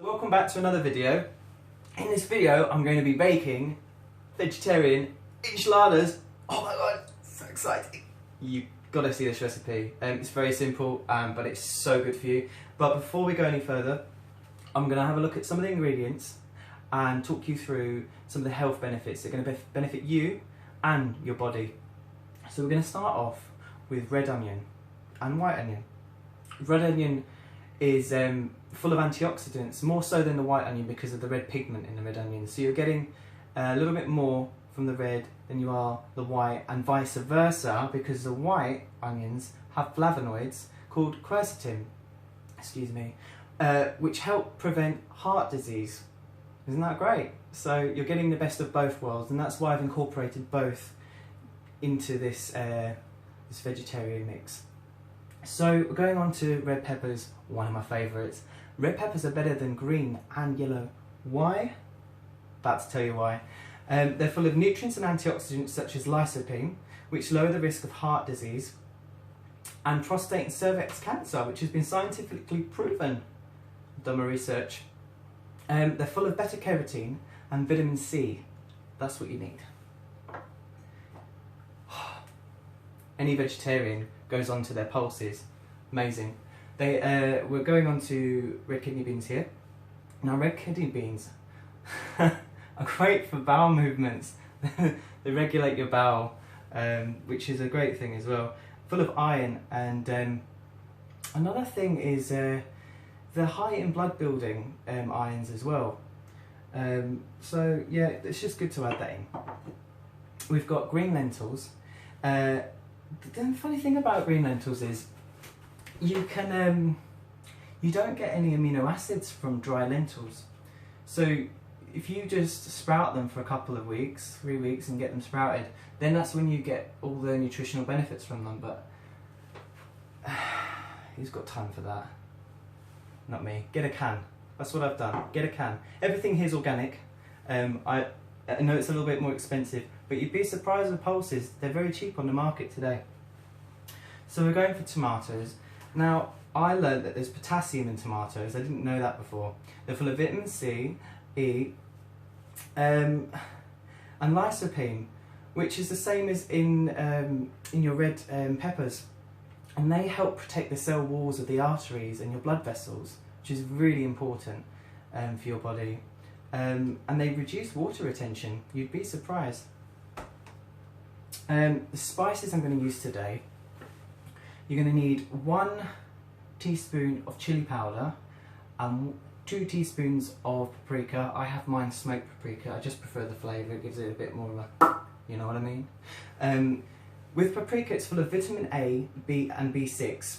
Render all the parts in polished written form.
Welcome back to another video. In this video I'm going to be baking vegetarian enchiladas. Oh my god, so exciting. You've got to see this recipe. It's very simple but it's so good for you. But before we go any further, I'm going to have a look at some of the ingredients and talk you through some of the health benefits that are going to benefit you and your body. So we're going to start off with red onion and white onion. Red onion is full of antioxidants, more so than the white onion because of the red pigment in the red onion. So you're getting a little bit more from the red than you are the white, and vice versa, because the white onions have flavonoids called quercetin, which help prevent heart disease. Isn't that great? So you're getting the best of both worlds, and that's why I've incorporated both into this this vegetarian mix. So going on to red peppers, one of my favourites. Red peppers are better than green and yellow. Why? About to tell you why. They're full of nutrients and antioxidants such as lycopene, which lower the risk of heart disease, and prostate and cervix cancer, which has been scientifically proven. I've done my research. They're full of beta carotene and vitamin C. That's what you need. Any vegetarian goes on to their pulses. Amazing. We're going on to red kidney beans here. Now, red kidney beans are great for bowel movements. They regulate your bowel, which is a great thing as well. Full of iron, and another thing is they're high in blood building irons as well. So yeah, it's just good to add that in. We've got green lentils. The funny thing about green lentils is you don't get any amino acids from dry lentils. So if you just sprout them for a couple of weeks, 3 weeks, and get them sprouted, then that's when you get all the nutritional benefits from them. But who's got time for that? Not me. Get a can. That's what I've done. Get a can. Everything here is organic. I know it's a little bit more expensive, but you'd be surprised with pulses. They're very cheap on the market today. So we're going for tomatoes. Now, I learned that there's potassium in tomatoes. I didn't know that before. They're full of vitamin C, E, and lycopene, which is the same as in your red peppers. And they help protect the cell walls of the arteries and your blood vessels, which is really important for your body. And they reduce water retention. You'd be surprised. The spices I'm going to use today, you're going to need 1 teaspoon of chili powder and 2 teaspoons of paprika. I have mine smoked paprika. I just prefer the flavour. It gives it a bit more of a, you know what I mean? With paprika, it's full of vitamin A, B and B6.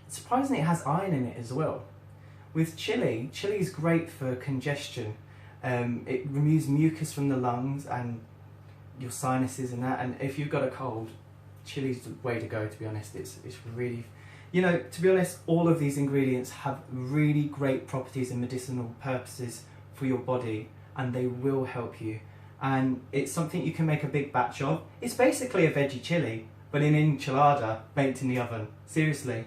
Surprisingly, it has iron in it as well. With chili is great for congestion. It removes mucus from the lungs and your sinuses and that. And if you've got a cold, chili's the way to go, to be honest. It's really, you know, to be honest, all of these ingredients have really great properties and medicinal purposes for your body, and they will help you. And it's something you can make a big batch of. It's basically a veggie chili, but an enchilada baked in the oven. Seriously.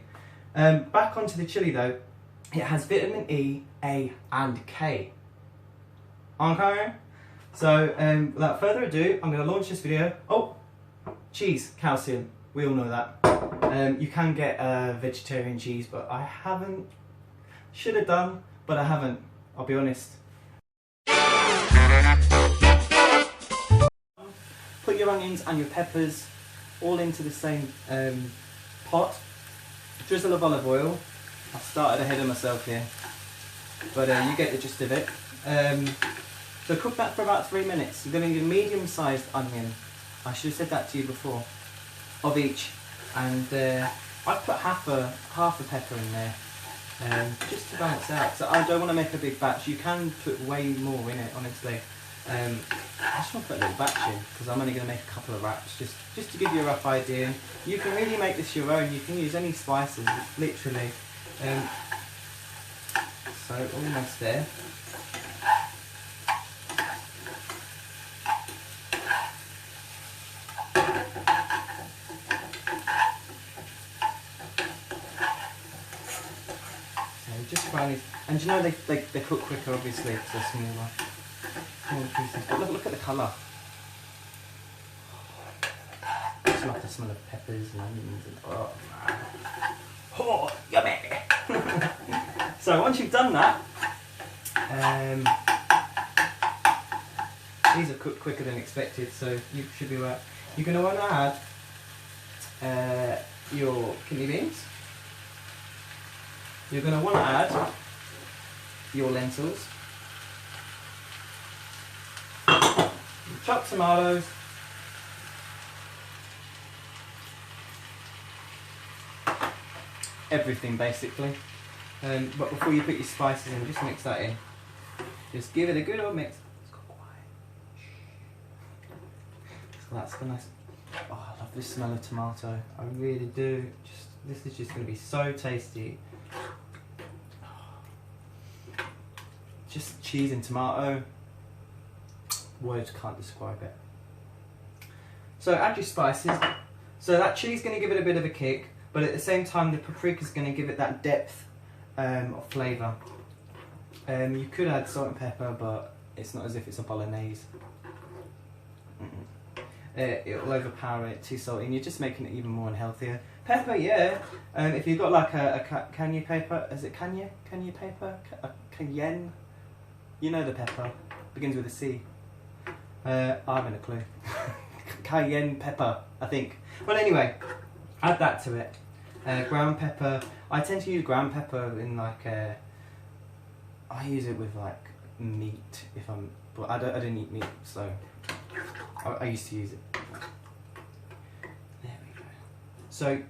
Back onto the chili though. It has vitamin E, A and K. Okay? So without further ado, I'm going to launch this video. Oh, cheese, calcium. We all know that. You can get vegetarian cheese, but I haven't. Should have done, but I haven't. I'll be honest. Put your onions and your peppers all into the same pot. Drizzle of olive oil. I started ahead of myself here, but you get the gist of it. So cook that for about 3 minutes. You're going to need a medium-sized onion. I should have said that to you before. Of each, and I've put half a pepper in there, just to balance out. So I don't want to make a big batch. You can put way more in it, honestly. I just want to put a little batch in because I'm only going to make a couple of wraps, just to give you a rough idea. You can really make this your own. You can use any spices, literally. So almost there. So just tiny. And you know they cook quicker, obviously, because they're smaller pieces. But look at the colour. I just love the smell of peppers and onions and oh, yummy! So once you've done that, these are cooked quicker than expected, so you should be right. You're going to want to add your kidney beans. You're going to want to add your lentils, chopped tomatoes, everything basically. But before you put your spices in, just mix that in. Just give it a good old mix. It's got quiet. So that's the nice. Oh, I love the smell of tomato. I really do. This is just going to be so tasty. Just cheese and tomato. Words can't describe it. So add your spices. So that cheese is going to give it a bit of a kick, but at the same time the paprika is going to give it that depth of flavour. You could add salt and pepper, but it's not as if it's a bolognese. It'll overpower it, too salty, and you're just making it even more unhealthier. Pepper, yeah. If you've got like a cayenne pepper, is it cayenne? Cayenne pepper? Cayenne? You know the pepper. Begins with a C. I haven't a clue. Cayenne pepper, I think. Well, anyway, add that to it. Ground pepper. I tend to use ground pepper in like. I use it with like meat but I don't eat meat, so I used to use it. There we go. So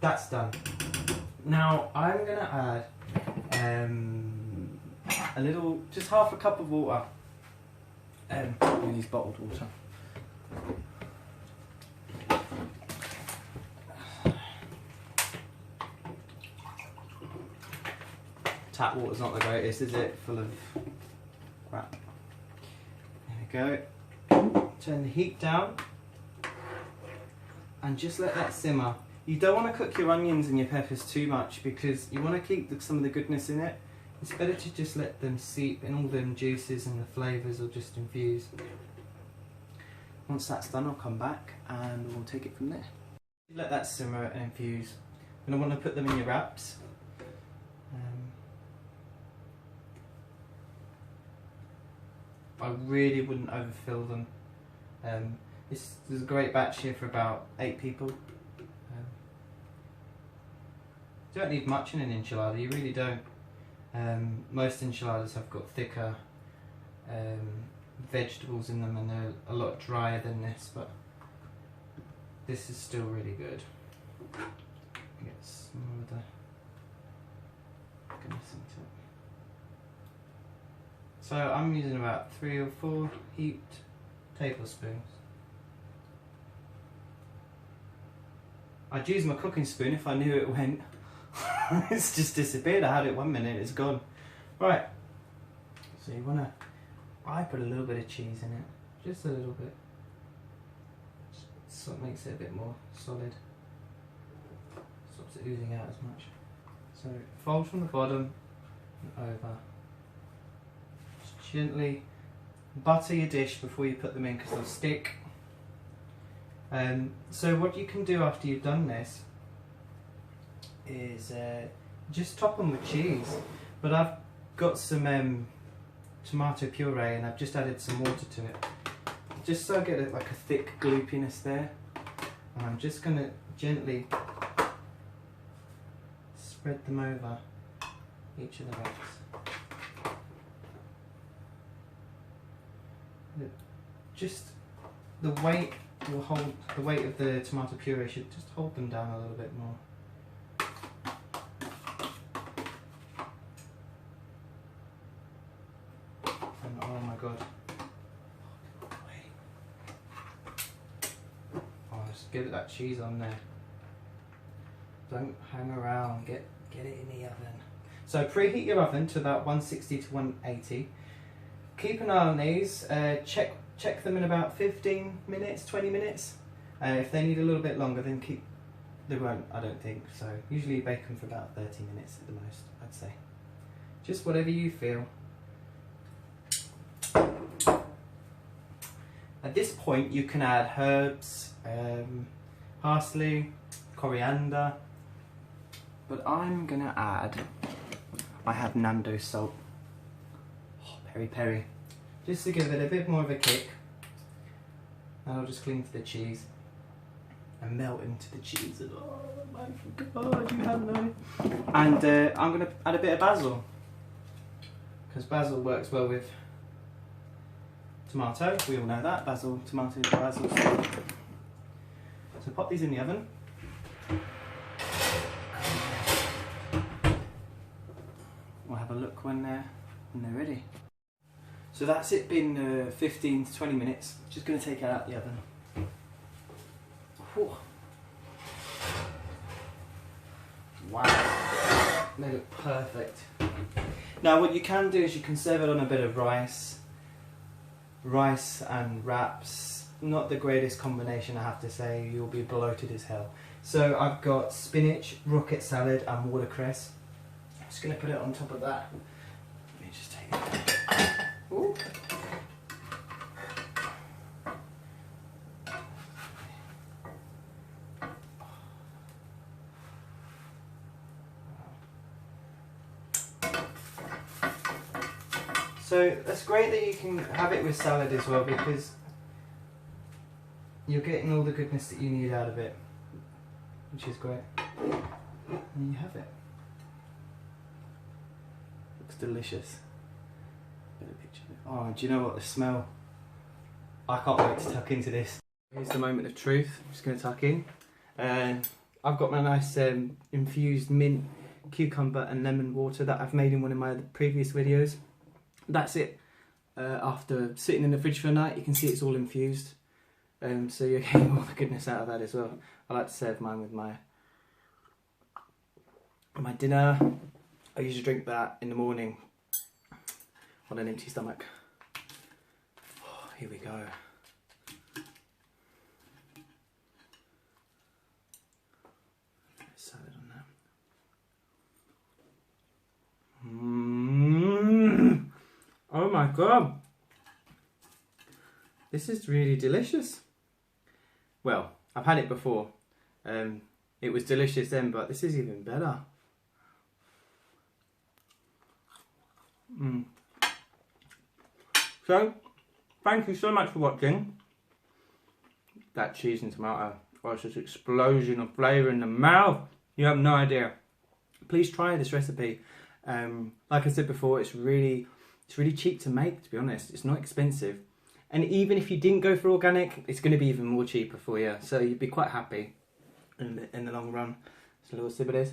that's done. Now I'm gonna add a little, just half a cup of water. I'm gonna use bottled water. Tap water's not the greatest, is it? Full of crap. There we go. Turn the heat down and just let that simmer. You don't want to cook your onions and your peppers too much because you want to keep some of the goodness in it. It's better to just let them seep and all them juices and the flavours will just infuse. Once that's done, I'll come back and we'll take it from there. Let that simmer and infuse. You're going to want to put them in your wraps. I really wouldn't overfill them. This is a great batch here for about 8 people. You don't need much in an enchilada, you really don't. Most enchiladas have got thicker vegetables in them and they're a lot drier than this, but this is still really good. Get some of the goodness into it. So I'm using about 3 or 4 heaped tablespoons. I'd use my cooking spoon if I knew it went. It's just disappeared. I had it 1 minute, it's gone. Right. So you wanna, I put a little bit of cheese in it, just a little bit. So it makes it a bit more solid. Stops it oozing out as much. So fold from the bottom and over. Just gently butter your dish before you put them in because they'll stick. So what you can do after you've done this is just top them with cheese. But I've got some tomato puree and I've just added some water to it. Just so I get like a thick gloopiness there. And I'm just going to gently spread them over each of the wraps. Just the weight will hold, the weight of the tomato puree should just hold them down a little bit more. And oh my god. Oh, just get that cheese on there. Don't hang around, get it in the oven. So preheat your oven to about 160 to 180. Keep an eye on these, check them in about 15 minutes, 20 minutes. If they need a little bit longer, then they won't, I don't think. So usually bake them for about 30 minutes at the most, I'd say. Just whatever you feel. At this point you can add herbs, parsley, coriander, but I'm gonna add, I have Nando salt, peri peri, just to give it a bit more of a kick. And I'll just cling to the cheese and melt into the cheese. Oh my god, you have no. And I'm gonna add a bit of basil, because basil works well with tomato, we all know that, basil, tomato, basil. So pop these in the oven. We'll have a look when they're ready. So that's it, been 15 to 20 minutes. Just going to take it out of the oven. Whew. Wow, they look perfect. Now what you can do is you can serve it on a bit of rice and wraps. Not the greatest combination, I have to say. You'll be bloated as hell. So I've got spinach, rocket salad and watercress. I'm just going to put it on top of that. Let me just take it. Ooh. So that's great that you can have it with salad as well, because you're getting all the goodness that you need out of it, which is great. And you have it. Looks delicious. Get a picture of it. Oh, do you know what, the smell? I can't wait to tuck into this. Here's the moment of truth. I'm just going to tuck in. I've got my nice infused mint, cucumber and lemon water that I've made in one of my previous videos. That's it. After sitting in the fridge for a night, you can see it's all infused. So you're getting all the goodness out of that as well. I like to serve mine with my dinner. I usually drink that in the morning on an empty stomach. Oh, here we go. Salad on that. Oh my god. This is really delicious. Well, I've had it before. It was delicious then, but this is even better. So, thank you so much for watching. That cheese and tomato was just an explosion of flavour in the mouth. You have no idea. Please try this recipe. Like I said before, it's really cheap to make, to be honest. It's not expensive. And even if you didn't go for organic, it's going to be even more cheaper for you. So you'd be quite happy in the long run. Just a little sip of this.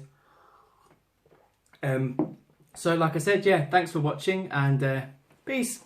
So like I said, yeah, thanks for watching and peace.